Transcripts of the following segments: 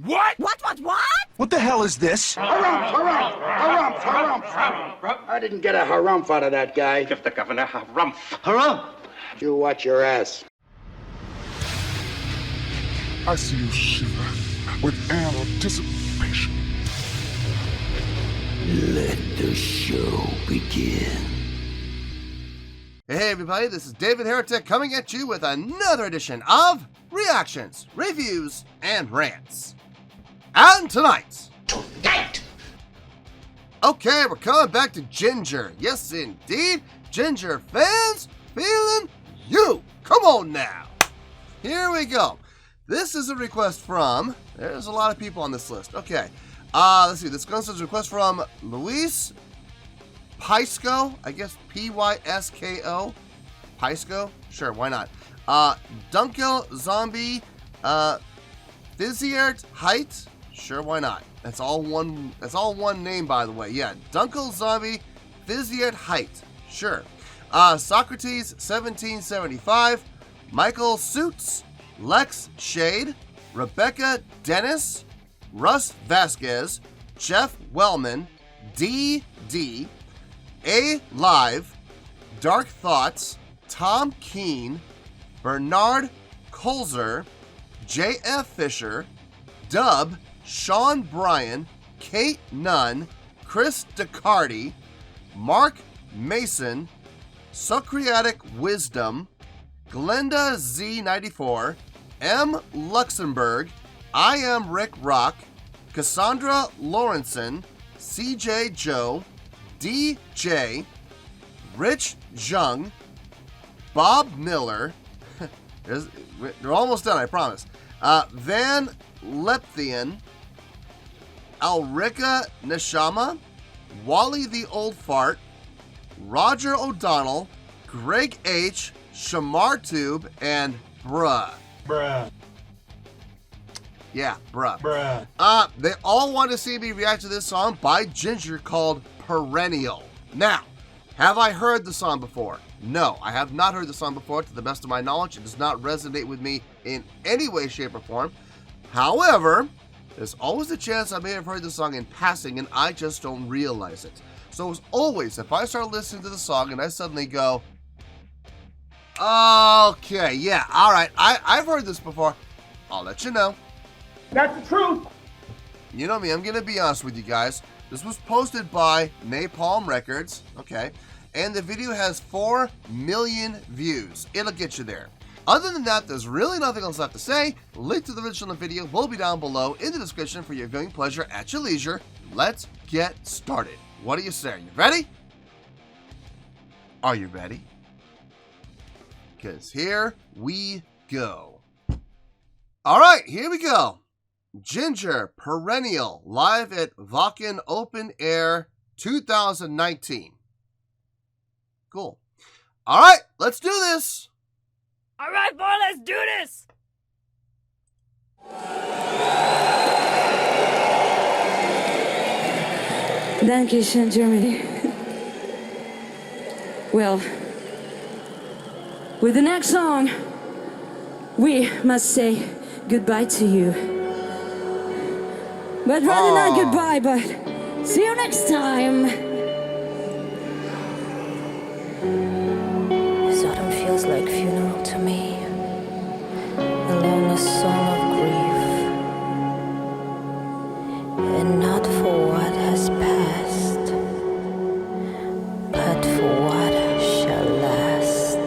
What? What? What the hell is this? Harumph. I didn't get a harumph out of that guy. Give the governor harumph. Harumph! You watch your ass. I see you shiver with anticipation. Let the show begin. Hey everybody, this is David Heretic coming at you with another edition of Reactions, Reviews, and Rants. And tonight... Okay, we're coming back to Jinjer. Yes, indeed. Jinjer Fans FEELIN YOU. Come on now. Here we go. This is a request from... There's a lot of people on this list. Okay. Let's see. This is a request from Luis Pisco. I guess P-Y-S-K-O. Pisco? Sure, why not? Dunkel Zombie. Physiart Height. Sure, why not? That's all one name, by the way. Yeah, Dunkel Zombie Physiart Height. Sure. Socrates 1775. Michael Suits. Lex Shade. Rebecca Dennis. Russ Vasquez. Jeff Wellman. D.D. A Live. Dark Thoughts. Tom Keene. Bernard Colzer. J.F. Fisher. Dub. Sean Bryan. Kate Nunn. Chris DeCardi. Mark Mason. Socratic Wisdom. Glenda Z94. M. Luxembourg. I Am Rick Rock. Cassandra Lawrenson. CJ Joe. DJ. Rich Jung. Bob Miller. They're almost done, I promise. Van Lepthian. Alrika Neshama. Wally the Old Fart. Roger O'Donnell. Greg H. Shamar Tube. And Bruh. Yeah, bruh. They all want to see me react to this song by Jinjer called Perennial. Now, have I heard the song before? No, I have not heard the song before. To the best of my knowledge, it does not resonate with me in any way, shape, or form. However, there's always a chance I may have heard the song in passing and I just don't realize it. So as always, if I start listening to the song and I suddenly go, okay, yeah, alright, I've heard this before, I'll let you know. That's the truth. You know me, I'm going to be honest with you guys. This was posted by Napalm Records, okay, and the video has 4 million views. It'll get you there. Other than that, there's really nothing else left to say. Link to the original video will be down below in the description for your viewing pleasure at your leisure. Let's get started. What do you say? Are you ready? Are you ready? Because here we go. All right, here we go. Jinjer Perennial live at Wacken Open Air 2019. Cool. All right, let's do this. All right, boy, let's do this. Dankeschön, Germany. Well, with the next song, we must say goodbye to you. But rather not goodbye, but see you next time. This autumn feels like funeral to me. The lonely song of grief. And not for what has passed, but for what shall last.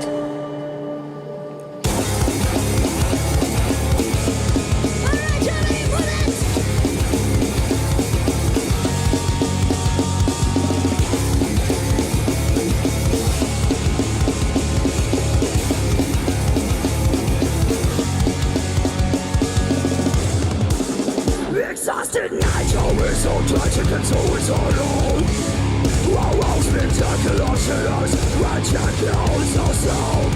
Exhausted night, always so tragic and so is alone. Wow, wow, spectacular shadows, ridiculous so sound.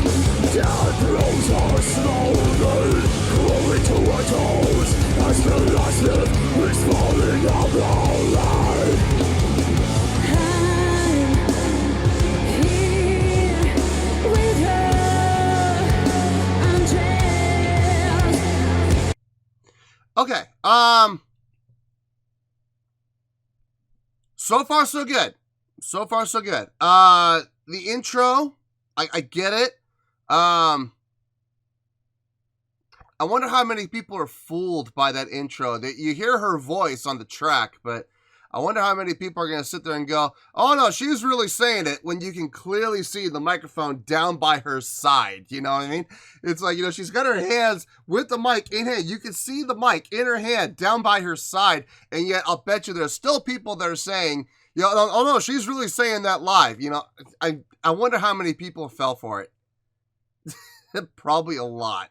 Death rolls our slowly, crawling to our toes, as the last lift is falling out our life. I'm here with her, Andreas. Okay, So far so good. So far so good. The intro, I get it. I wonder how many people are fooled by that intro. That you hear her voice on the track, but I wonder how many people are going to sit there and go, oh no, she's really saying it, when you can clearly see the microphone down by her side. You know what I mean? It's like, you know, she's got her hands with the mic in hand. You can see the mic in her hand down by her side. And yet I'll bet you there's still people that are saying, you know, oh no, she's really saying that live. You know, I wonder how many people fell for it. Probably a lot.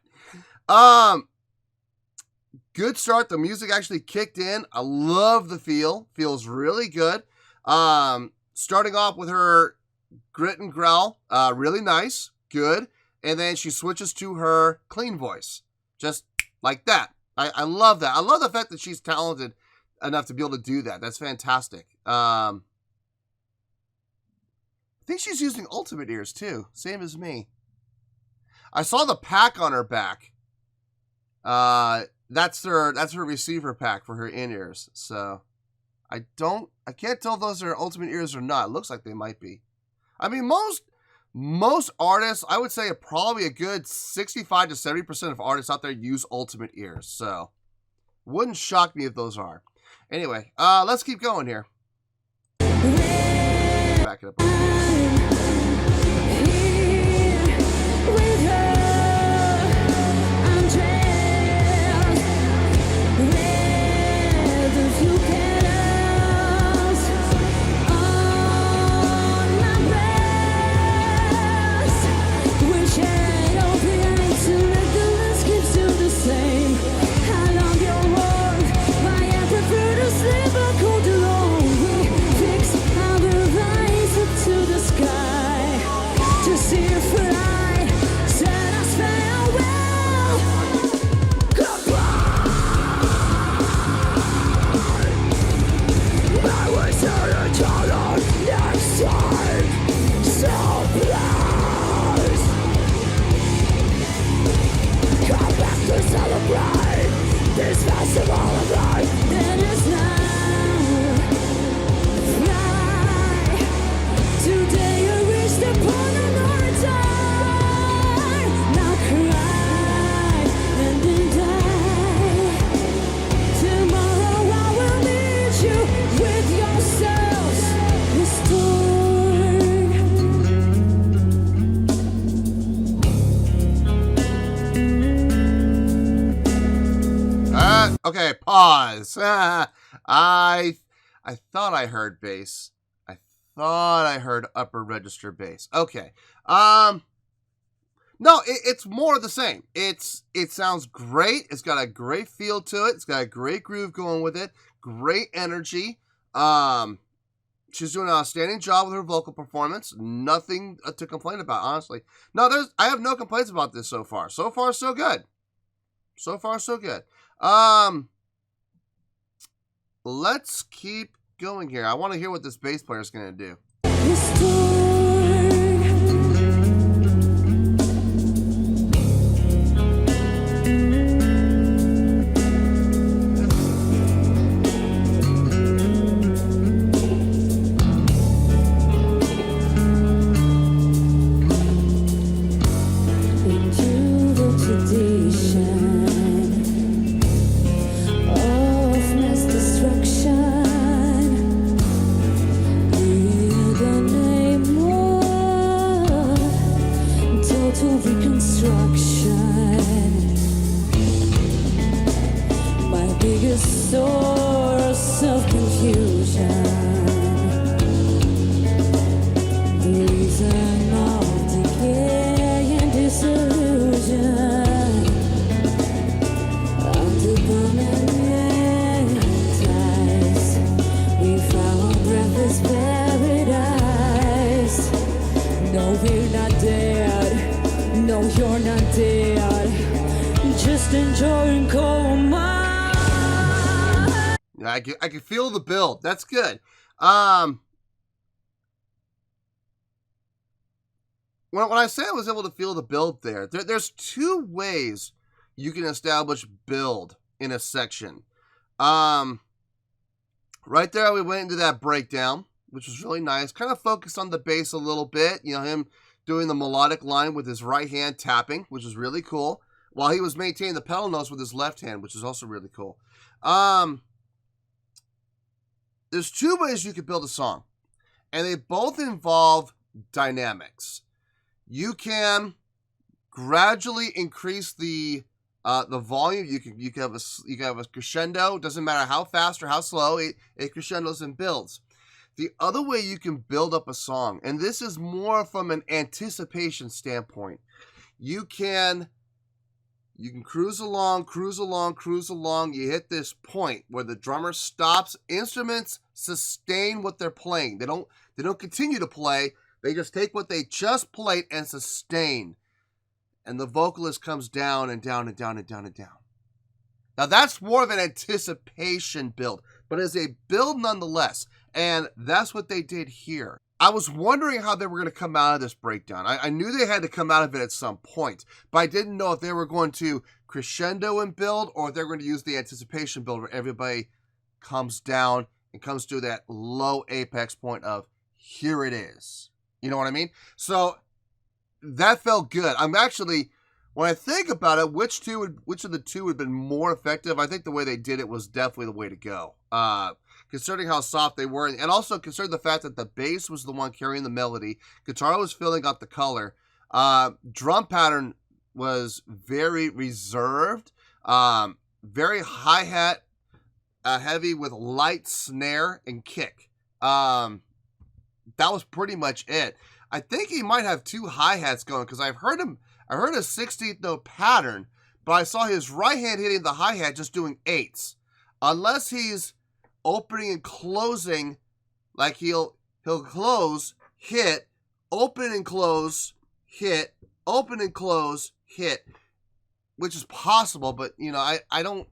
Good start. The music actually kicked in. I love the feel. Feels really good. Starting off with her grit and growl. Really nice. Good. And then she switches to her clean voice. Just like that. I love that. I love the fact that she's talented enough to be able to do that. That's fantastic. I think she's using Ultimate Ears too. Same as me. I saw the pack on her back. That's her receiver pack for her in-ears. So I can't tell if those are Ultimate Ears or not. It looks like they might be. I mean, most artists, I would say probably a good 65 to 70% of artists out there use Ultimate Ears. So wouldn't shock me if those are. Anyway, let's keep going here. Back it up. Okay, pause. I thought I heard bass. I thought I heard upper register bass. Okay. No, it's more of the same. It sounds great. It's got a great feel to it. It's got a great groove going with it. Great energy. She's doing an outstanding job with her vocal performance. Nothing to complain about, honestly. No, I have no complaints about this so far. So far, so good. So far, so good. Let's keep going here. I want to hear what this bass player is going to do. I can feel the build. That's good. When I say I was able to feel the build there's two ways you can establish build in a section. Right there, we went into that breakdown, which was really nice. Kind of focused on the bass a little bit. You know, him doing the melodic line with his right hand tapping, which is really cool, while he was maintaining the pedal notes with his left hand, which is also really cool. There's two ways you could build a song, and they both involve dynamics. You can gradually increase the volume. You can have a crescendo. Doesn't matter how fast or how slow, it crescendos and builds. The other way you can build up a song, and this is more from an anticipation standpoint, you can cruise along. You hit this point where the drummer stops. Instruments sustain what they're playing. They don't continue to play. They just take what they just played and sustain. And the vocalist comes down and down and down and down and down. Now that's more of an anticipation build, but it's a build nonetheless. And that's what they did here. I was wondering how they were going to come out of this breakdown. I knew they had to come out of it at some point, but I didn't know if they were going to crescendo and build, or if they're going to use the anticipation build where everybody comes down and comes to that low apex point of, here it is. You know what I mean? So that felt good. I'm actually, when I think about it, which of the two would have been more effective, I think the way they did it was definitely the way to go. Considering how soft they were, and also considering the fact that the bass was the one carrying the melody, guitar was filling out the color, drum pattern was very reserved, very hi-hat heavy with light snare and kick. That was pretty much it. I think he might have two hi-hats going, because I heard a 16th note pattern, but I saw his right hand hitting the hi-hat just doing 8s. Unless he's opening and closing, like he'll close, hit, open and close, hit, open and close, hit, which is possible, but you know, I don't.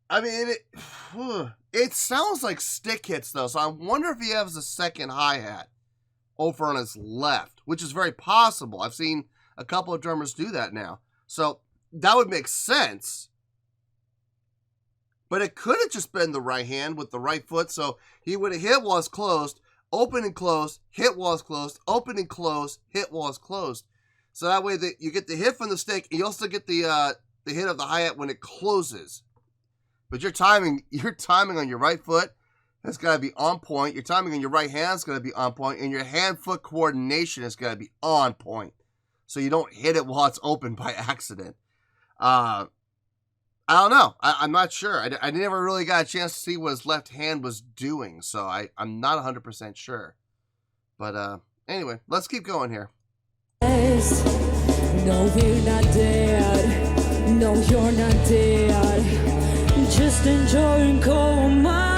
I mean, it sounds like stick hits though, so I wonder if he has a second hi-hat over on his left, which is very possible. I've seen a couple of drummers do that now, so that would make sense. But it could have just been the right hand with the right foot, so he would have hit while it's closed, open and closed, hit while it's closed, open and closed, hit while it's closed. So that way you get the hit from the stick, and you also get the hit of the hi-hat when it closes. But your timing on your right foot has got to be on point. Your timing on your right hand is going to be on point, and your hand-foot coordination is going to be on point, so you don't hit it while it's open by accident. I don't know. I'm not sure. I never really got a chance to see what his left hand was doing, so I'm not 100% sure. But anyway, let's keep going here. No, we're not dead. No, you're not dead. Just enjoying coma.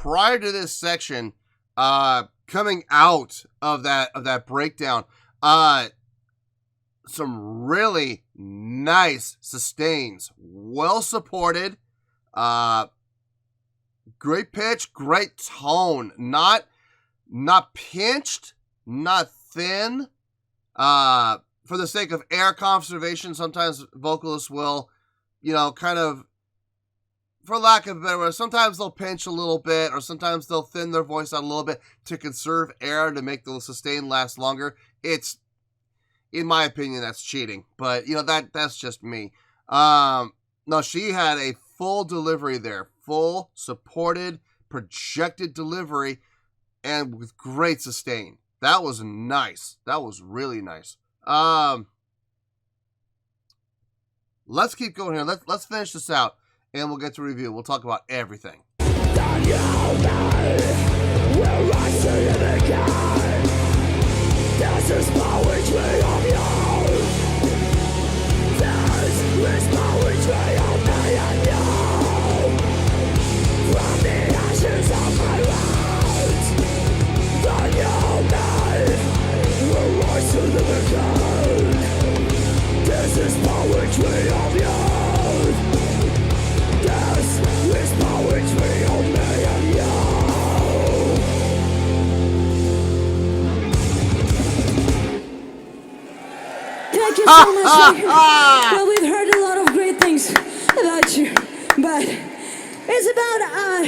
Prior to this section, coming out of that breakdown, some really nice sustains, well supported, great pitch, great tone, not pinched, not thin. For the sake of air conservation, sometimes vocalists will, you know, kind of, for lack of a better word, sometimes they'll pinch a little bit, or sometimes they'll thin their voice out a little bit to conserve air to make the sustain last longer. It's, in my opinion, that's cheating. But, you know, that's just me. No, she had a full delivery there. Full, supported, projected delivery, and with great sustain. That was nice. That was really nice. Let's keep going here. Let's finish this out, and we'll get to review. We'll talk about everything. This is poetry of yours. This is poetry so much. Well, we've heard a lot of great things about you, but it's about our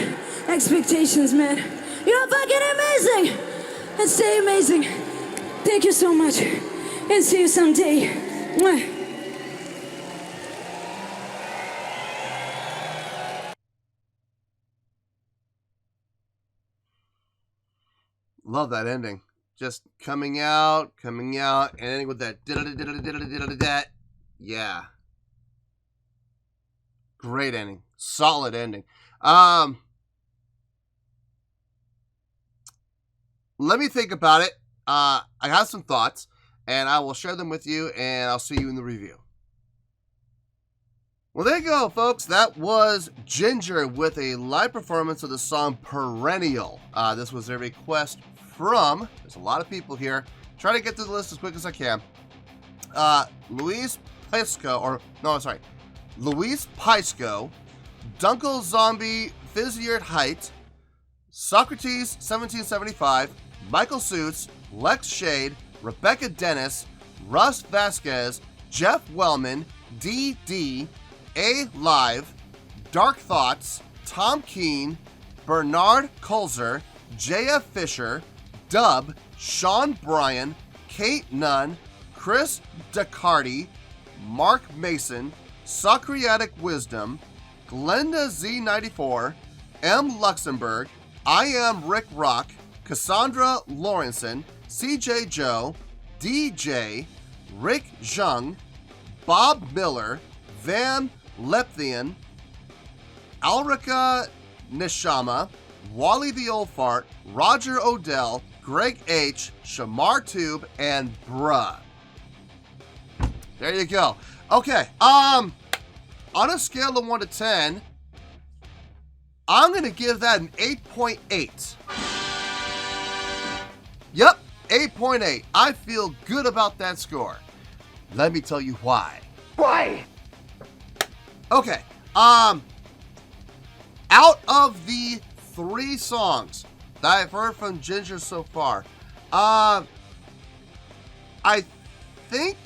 expectations, man. You're fucking amazing, and stay amazing. Thank you so much, and see you someday. Mwah. Love that ending. Just coming out, and ending with that da-da-da-da-da-da-da-da-da. Yeah. Great ending. Solid ending. Let me think about it. I have some thoughts, and I will share them with you, and I'll see you in the review. Well, there you go, folks. That was Jinjer with a live performance of the song Perennial. This was a request from, there's a lot of people here. Try to get through the list as quick as I can. Luis Pisco, Dunkel Zombie, Fizziard Height, Socrates 1775, Michael Suits, Lex Shade, Rebecca Dennis, Russ Vasquez, Jeff Wellman, DD, A Live, Dark Thoughts, Tom Keene, Bernard Kulzer, JF Fisher, Dub, Sean Bryan, Kate Nunn, Chris DeCarty, Mark Mason, Socratic Wisdom, Glenda Z94, M. Luxembourg, I Am Rick Rock, Cassandra Lawrenson, CJ Joe, DJ, Rick Zhang, Bob Miller, Van Lepthian, Alrika Nishama, Wally the Old Fart, Roger Odell, Greg H, Shamar Tube, and Bruh. There you go. Okay, on a scale of 1 to 10, I'm going to give that an 8.8. Yep, 8.8. I feel good about that score. Let me tell you why. Why? Okay, out of the 3 songs that I've heard from Jinjer so far, I think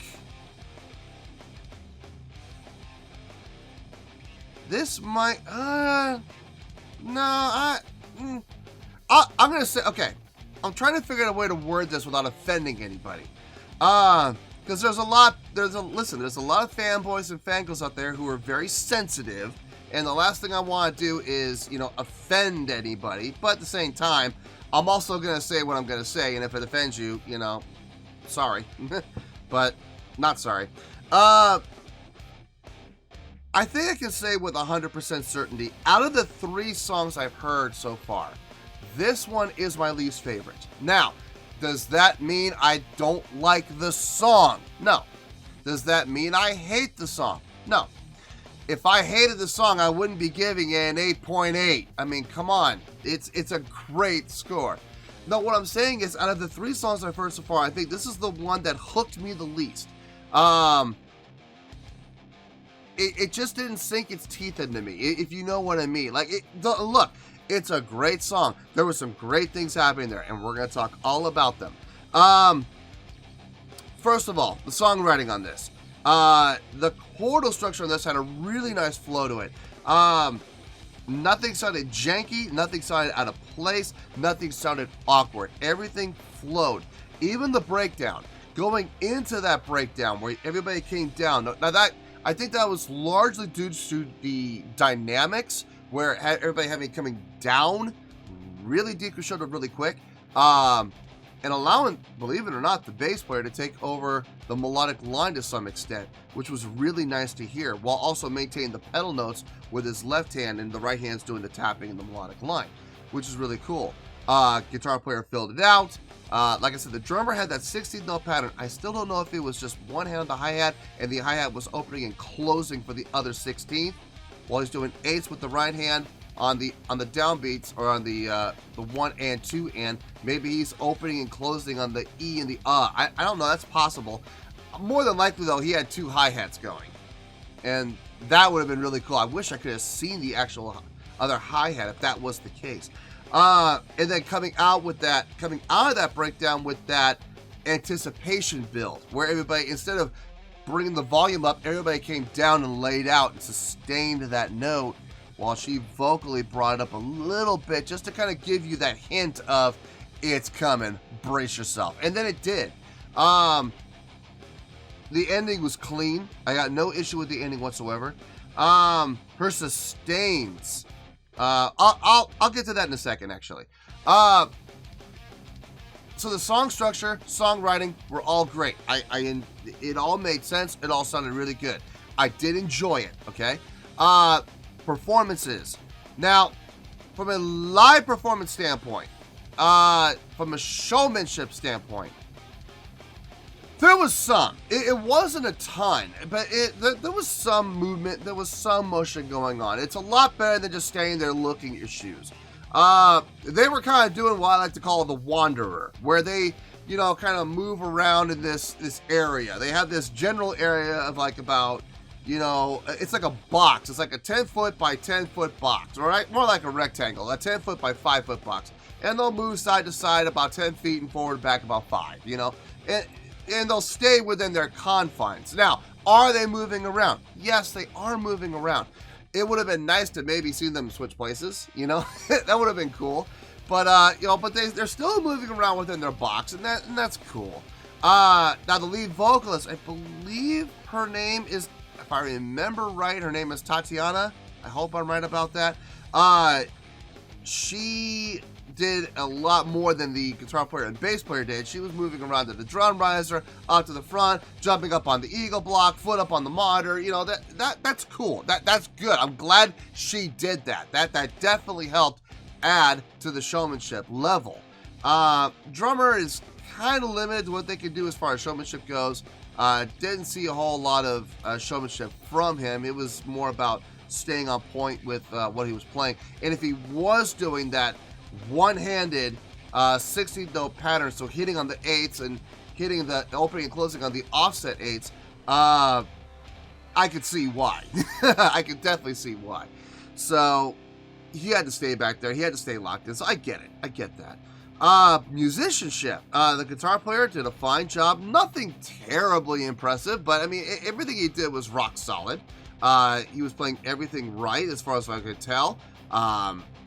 this might, I'm going to say, okay, I'm trying to figure out a way to word this without offending anybody. Because there's a lot of fanboys and fangirls out there who are very sensitive, and the last thing I want to do is, offend anybody. But at the same time, I'm also going to say what I'm going to say, and if it offends you, sorry. But not sorry. I think I can say with 100% certainty, out of the 3 songs I've heard so far, this one is my least favorite. Now, does that mean I don't like the song? No. Does that mean I hate the song? No. If I hated the song, I wouldn't be giving it an 8.8. I mean, come on. It's a great score. No, what I'm saying is, out of the 3 songs I've heard so far, I think this is the one that hooked me the least. It just didn't sink its teeth into me, if you know what I mean. Look, it's a great song. There were some great things happening there, and we're going to talk all about them. First of all, the songwriting on this. The chordal structure on this had a really nice flow to it. Nothing sounded janky, nothing sounded out of place, nothing sounded awkward. Everything flowed. Even the breakdown. Going into that breakdown where everybody came down. Now that, I think that was largely due to the dynamics where everybody coming down really decrescendoed really quick. And allowing, believe it or not, the bass player to take over the melodic line to some extent, which was really nice to hear, while also maintaining the pedal notes with his left hand and the right hand's doing the tapping in the melodic line, which is really cool. Guitar player filled it out. Like I said, the drummer had that 16th note pattern. I still don't know if it was just one hand on the hi-hat and the hi-hat was opening and closing for the other 16th, while he's doing 8ths with the right hand on the downbeats, or on the 1 and 2 and maybe he's opening and closing on the E and the I don't know, that's possible. More than likely though, he had 2 hi-hats going, and that would have been really cool. I wish I could have seen the actual other hi-hat if that was the case. And then coming out of that breakdown with that anticipation build, where everybody, instead of bringing the volume up, everybody came down and laid out and sustained that note while she vocally brought it up a little bit just to kind of give you that hint of it's coming, brace yourself. And then it did. The ending was clean. I got no issue with the ending whatsoever. Her sustains. I'll get to that in a second, actually. So the song structure, songwriting were all great. It all made sense. It all sounded really good. I did enjoy it. Okay. Performances. Now, from a live performance standpoint, from a showmanship standpoint, there was some. It wasn't a ton, but there was some movement. There was some motion going on. It's a lot better than just standing there looking at your shoes. They were kind of doing what I like to call the wanderer, where they, you know, kind of move around in this area. They have this general area of like about, you know, it's like a box. It's like a 10-foot by 10-foot box, all right? More like a rectangle, a 10-foot by 5-foot box. And they'll move side to side about 10 feet and forward back about 5, you know? And they'll stay within their confines. Now, are they moving around? Yes, they are moving around. It would have been nice to maybe see them switch places, you know? That would have been cool. But, you know, but they're still moving around within their box, and that's cool. Now, the lead vocalist, I believe her name is, if I remember right, her name is Tatiana. I hope I'm right about that. She did a lot more than the guitar player and bass player did. She was moving around to the drum riser, up to the front, jumping up on the eagle block, foot up on the monitor. You know, that's cool. That's good. I'm glad she did that. That definitely helped add to the showmanship level. Drummer is kind of limited to what they can do as far as showmanship goes. Didn't see a whole lot of showmanship from him. It was more about staying on point with what he was playing. And if he was doing that one-handed 16-note pattern, so hitting on the 8s and hitting the opening and closing on the offset 8s, I could see why. I could definitely see why. So he had to stay back there. He had to stay locked in. So I get it. I get that. Musicianship. The guitar player did a fine job. Nothing terribly impressive, but I mean, everything he did was rock solid. He was playing everything right as far as I could tell.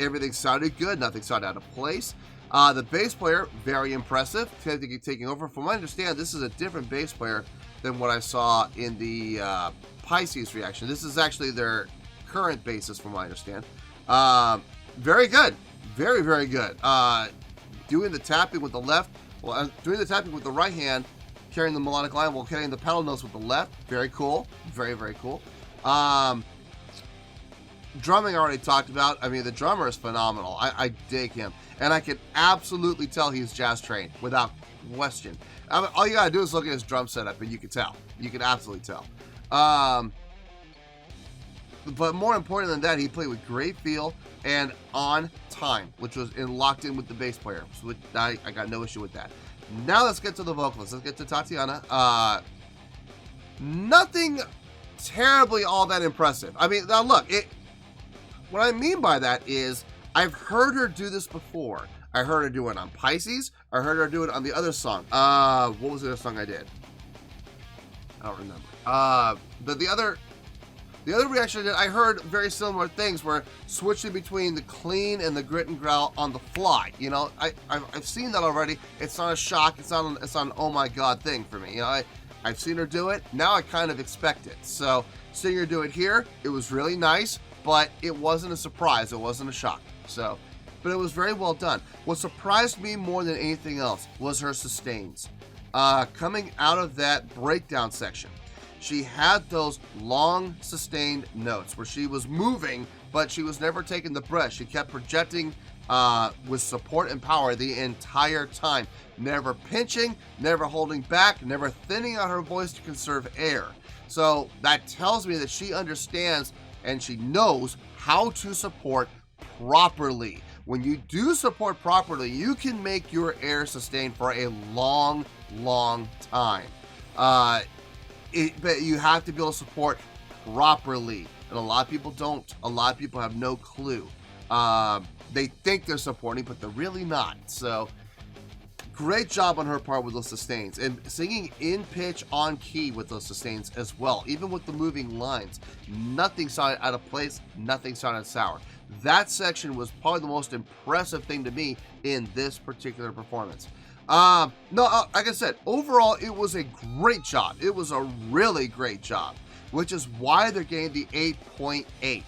Everything sounded good. Nothing sounded out of place. The bass player, very impressive. Taking over. From what I understand, this is a different bass player than what I saw in the Pisces reaction. This is actually their current bassist, from what I understand. Very good. Very, very good. Doing the tapping with the left, doing the tapping with the right hand, carrying the melodic line while carrying the pedal notes with the left. Very cool. Very, very cool. Drumming I already talked about. I mean, the drummer is phenomenal. I dig him. And I can absolutely tell he's jazz trained, without question. I mean, all you gotta do is look at his drum setup and you can tell. You can absolutely tell. But more important than that, he played with great feel and on time, which was locked in with the bass player. So I got no issue with that. Now let's get to the vocalist. Let's get to Tatiana. Nothing terribly all that impressive. I mean, now look, what I mean by that is I've heard her do this before. I heard her do it on Pisces. I heard her do it on the other song. What was the other song I did? I don't remember. But the other reaction I did, I heard very similar things where switching between the clean and the grit and growl on the fly. You know, I've seen that already. It's not a shock. It's not an oh my god thing for me. You know, I've seen her do it. Now I kind of expect it. So seeing her do it here, it was really nice, but it wasn't a surprise. It wasn't a shock. So, but it was very well done. What surprised me more than anything else was her sustains. Coming out of that breakdown section, she had those long sustained notes where she was moving, but she was never taking the breath. She kept projecting with support and power the entire time, never pinching, never holding back, never thinning out her voice to conserve air. So that tells me that she understands and she knows how to support properly. When you do support properly, you can make your air sustain for a long, long time. But you have to be able to support properly, and a lot of people don't. A lot of people have no clue. They think they're supporting, but they're really not. So great job on her part with those sustains, and singing in pitch on key with those sustains as well. Even with the moving lines, nothing sounded out of place, nothing sounded sour. That section was probably the most impressive thing to me in this particular performance. Like I said, overall, it was a great job. It was a really great job, which is why they're getting the 8.8.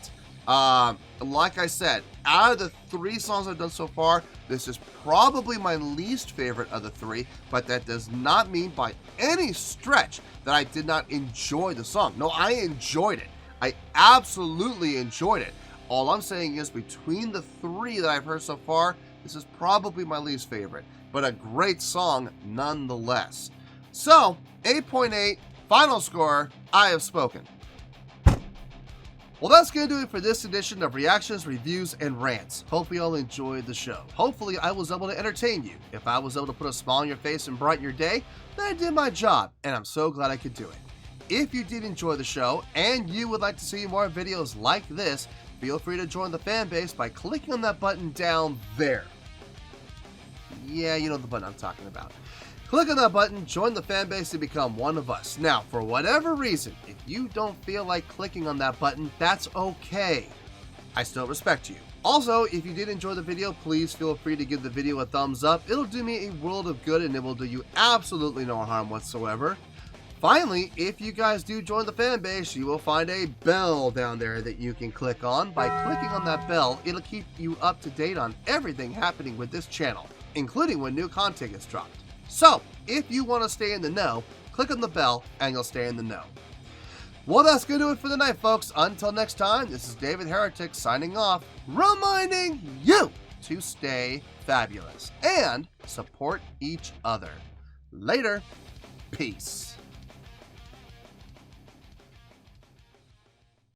Like I said, out of the 3 songs I've done so far, this is probably my least favorite of the 3, but that does not mean by any stretch that I did not enjoy the song. No, I enjoyed it. I absolutely enjoyed it. All I'm saying is between the 3 that I've heard so far, this is probably my least favorite, but a great song nonetheless. So, 8.8, final score, I have spoken. Well, that's going to do it for this edition of Reactions, Reviews, and Rants. Hope you all enjoyed the show. Hopefully, I was able to entertain you. If I was able to put a smile on your face and brighten your day, then I did my job, and I'm so glad I could do it. If you did enjoy the show, and you would like to see more videos like this, feel free to join the fan base by clicking on that button down there. Yeah, you know the button I'm talking about. Click on that button, join the fan base, and become one of us. Now, for whatever reason, if you don't feel like clicking on that button, that's okay. I still respect you. Also, if you did enjoy the video, please feel free to give the video a thumbs up. It'll do me a world of good, and it will do you absolutely no harm whatsoever. Finally, if you guys do join the fan base, you will find a bell down there that you can click on. By clicking on that bell, it'll keep you up to date on everything happening with this channel, including when new content is dropped. So, if you want to stay in the know, click on the bell and you'll stay in the know. Well, that's going to do it for the night, folks. Until next time, this is David Heretic signing off, reminding you to stay fabulous and support each other. Later. Peace.